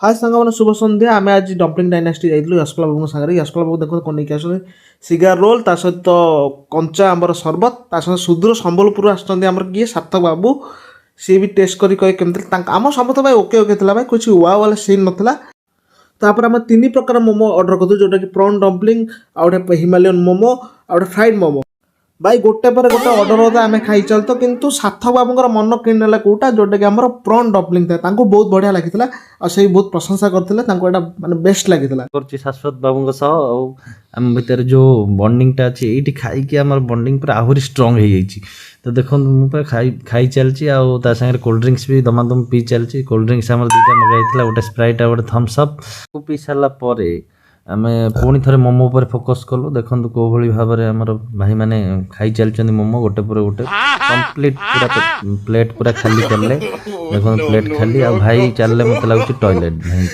हाय सांगମାନେ शुभ संध्या आम आज dumpling dynasty जाइलु यशकला बाबू सागर यशकला बाबू देखो कौन नहीं आस सिगार रोल ता सहित कंचा आमर सरबत ता सहित सुदूर संबलपुर आमर किए सार्थक बाबू सी भी टेस्ट करी कहे केमती आम समस्त भाई ओके ओके था भाई कुछ वाह वाला सीन नाला तापर आम तीन प्रकार मोमो ऑर्डर करूँ जोटा कि प्रॉन डम्पलिंग आउटे हिमालयन मोमो आउटे फ्राइड मोमो भाई गोटे पर गोटे ऑर्डर आम खाई चलत किंतु सार्थक बाबूर मन किणला कौटा जोटा कि आम प्रॉन डम्पलिंग था बहुत बढ़िया लगी से बहुत प्रशंसा करते माने बेस्ट लगी शाश्वत बाबू आम भितर जो बॉन्डिंगटा अच्छे ये खाई आम बॉन्डिंग पूरा आहरी स्ट्रंग हो जाइए तो देखो मुझे खाई चलती आगे कोल्ड ड्रिंक्स भी दमादम पी चलती कोल्ड ड्रिंक्स आम दुटा मगाई गोटे स्प्राइट गोटे थम्स अप पी सारापर आम पुणी थे मोमो पर फोकस कलु देखो कौ भाई भाव में आम भाई मैंने खाई चलते मोमो गोटे पर गोटे कंप्लीट पूरा प्लेट पूरा खाली चलले देखो प्लेट खाली आ भाई चलले मत लगुच टॉयलेट भाई